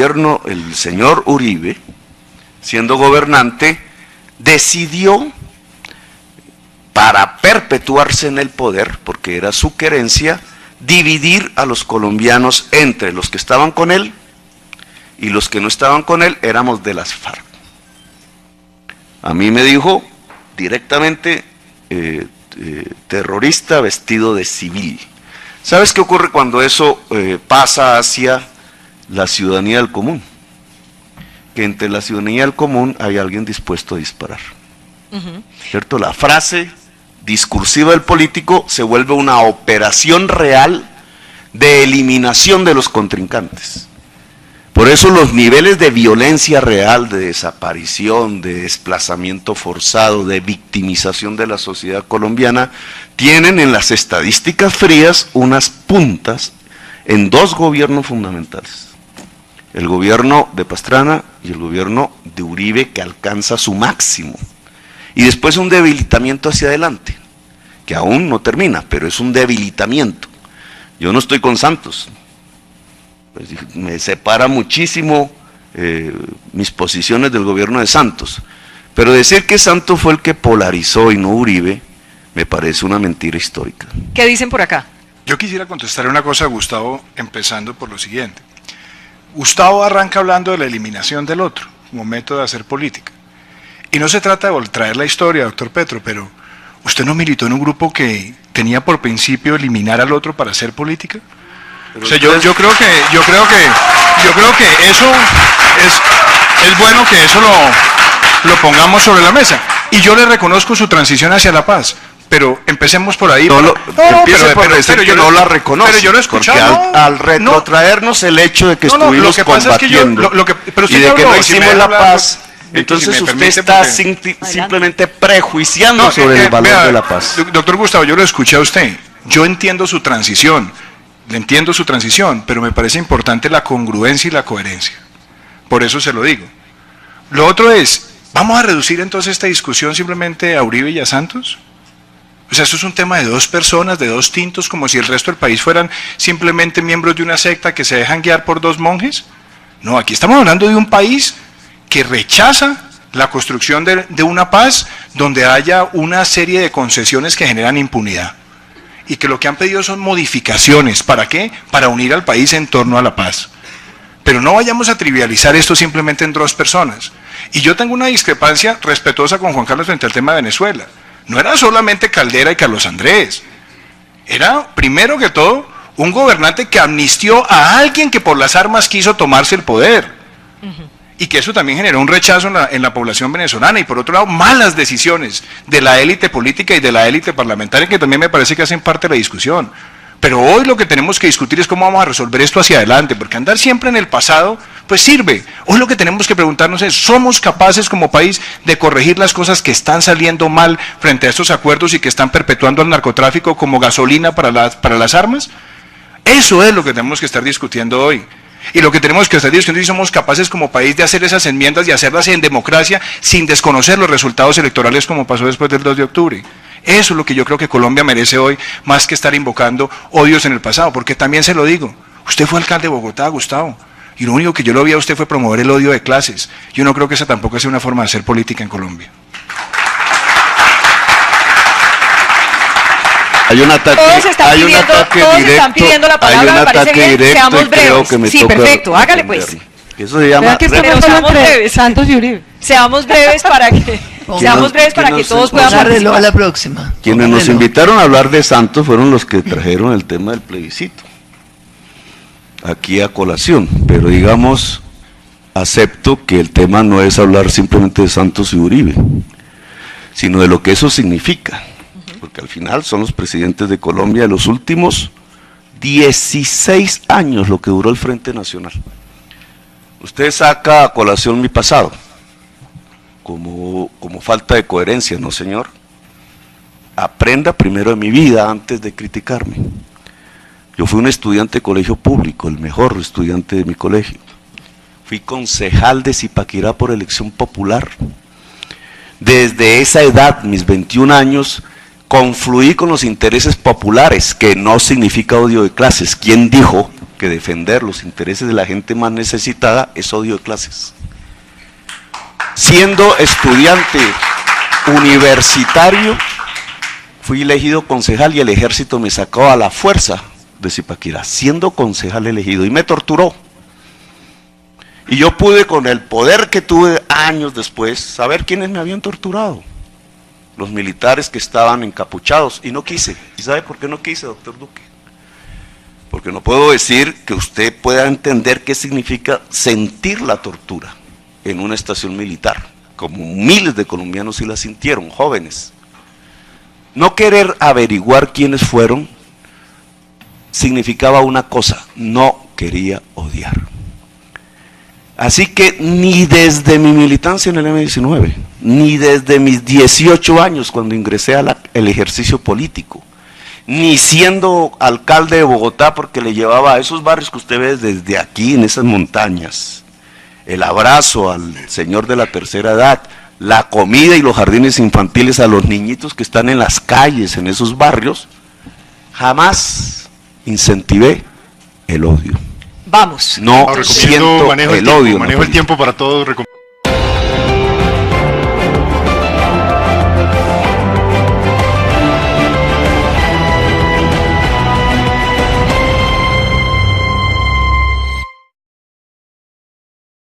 gobierno, el señor Uribe, siendo gobernante, decidió, para perpetuarse en el poder, porque era su querencia, dividir a los colombianos entre los que estaban con él y los que no estaban con él éramos de las FARC. A mí me dijo directamente, terrorista vestido de civil. ¿Sabes qué ocurre cuando eso pasa hacia la ciudadanía del común? Que entre la ciudadanía del común hay alguien dispuesto a disparar. ¿Cierto? La frase discursiva del político se vuelve una operación real de eliminación de los contrincantes. Por eso los niveles de violencia real, de desaparición, de desplazamiento forzado, de victimización de la sociedad colombiana, tienen en las estadísticas frías unas puntas en dos gobiernos fundamentales. El gobierno de Pastrana y el gobierno de Uribe, que alcanza su máximo. Y después un debilitamiento hacia adelante, que aún no termina, pero es un debilitamiento. Yo no estoy con Santos. Pues me separa muchísimo mis posiciones del gobierno de Santos. Pero decir que Santos fue el que polarizó y no Uribe, me parece una mentira histórica. ¿Qué dicen por acá? Yo quisiera contestar una cosa a Gustavo, empezando por lo siguiente. Gustavo arranca hablando de la eliminación del otro, como método de hacer política. Y no se trata de traer la historia, doctor Petro, pero ¿usted no militó en un grupo que tenía por principio eliminar al otro para hacer política? Pero o sea, yo creo que eso es bueno que eso lo pongamos sobre la mesa. Y yo le reconozco su transición hacia la paz. Pero empecemos por ahí. Pero no la reconozco. Pero yo lo he escuchado. Al retrotraernos el hecho de que estuvimos combatiendo y de que no hicimos la paz, entonces usted está simplemente prejuiciando sobre el valor de la paz. Doctor Gustavo, yo lo escuché a usted. Yo entiendo su transición. Le entiendo su transición, pero me parece importante la congruencia y la coherencia. Por eso se lo digo. Lo otro es, ¿vamos a reducir entonces esta discusión simplemente a Uribe y a Santos? O sea, esto es un tema de dos personas, de dos tintos, como si el resto del país fueran simplemente miembros de una secta que se dejan guiar por dos monjes. No, aquí estamos hablando de un país que rechaza la construcción de una paz donde haya una serie de concesiones que generan impunidad. Y que lo que han pedido son modificaciones. ¿Para qué? Para unir al país en torno a la paz. Pero no vayamos a trivializar esto simplemente en dos personas. Y yo tengo una discrepancia respetuosa con Juan Carlos frente al tema de Venezuela. No era solamente Caldera y Carlos Andrés. Era, primero que todo, un gobernante que amnistió a alguien que por las armas quiso tomarse el poder. Y que eso también generó un rechazo en la población venezolana. Y por otro lado, malas decisiones de la élite política y de la élite parlamentaria, que también me parece que hacen parte de la discusión. Pero hoy lo que tenemos que discutir es cómo vamos a resolver esto hacia adelante, porque andar siempre en el pasado, pues sirve. Hoy lo que tenemos que preguntarnos es, ¿somos capaces como país de corregir las cosas que están saliendo mal frente a estos acuerdos y que están perpetuando el narcotráfico como gasolina para las armas? Eso es lo que tenemos que estar discutiendo hoy. Y lo que tenemos que estar discutiendo es si somos capaces como país de hacer esas enmiendas y hacerlas en democracia sin desconocer los resultados electorales como pasó después del 2 de octubre. Eso es lo que yo creo que Colombia merece hoy, más que estar invocando odios en el pasado, porque también se lo digo, usted fue alcalde de Bogotá, Gustavo, y lo único que yo lo vi a usted fue promover el odio de clases. Yo no creo que esa tampoco sea una forma de hacer política en Colombia. Hay un ataque, todos están pidiendo la palabra, me parece bien, seamos breves. Sí, perfecto, hágale pues. Eso se llama... Pero seamos breves. Santos y Uribe. Seamos breves para que todos puedan participar. A la próxima. Quienes nos invitaron a hablar de Santos fueron los que trajeron el tema del plebiscito aquí a colación, pero digamos, acepto que el tema no es hablar simplemente de Santos y Uribe, sino de lo que eso significa, porque al final son los presidentes de Colombia de los últimos 16 años lo que duró el Frente Nacional. Usted saca a colación mi pasado, como falta de coherencia, ¿no, señor? Aprenda primero de mi vida antes de criticarme. Yo fui un estudiante de colegio público, el mejor estudiante de mi colegio. Fui concejal de Zipaquirá por elección popular. Desde esa edad, mis 21 años, confluí con los intereses populares, que no significa odio de clases. ¿Quién dijo que defender los intereses de la gente más necesitada es odio de clases. Siendo estudiante universitario, fui elegido concejal y el ejército me sacó a la fuerza de Zipaquirá, siendo concejal elegido, y me torturó. Y yo pude, con el poder que tuve años después, saber quiénes me habían torturado. Los militares que estaban encapuchados, y no quise. ¿Y sabe por qué no quise, doctor Duque? Porque no puedo decir que usted pueda entender qué significa sentir la tortura en una estación militar, como miles de colombianos sí la sintieron, jóvenes. No querer averiguar quiénes fueron significaba una cosa: no quería odiar. Así que ni desde mi militancia en el M19, ni desde mis 18 años cuando ingresé al ejercicio político, ni siendo alcalde de Bogotá, porque le llevaba a esos barrios que usted ve desde aquí, en esas montañas, el abrazo al señor de la tercera edad, la comida y los jardines infantiles a los niñitos que están en las calles, en esos barrios, jamás incentivé el odio. Vamos. No siento el odio. Manejo el tiempo para todos.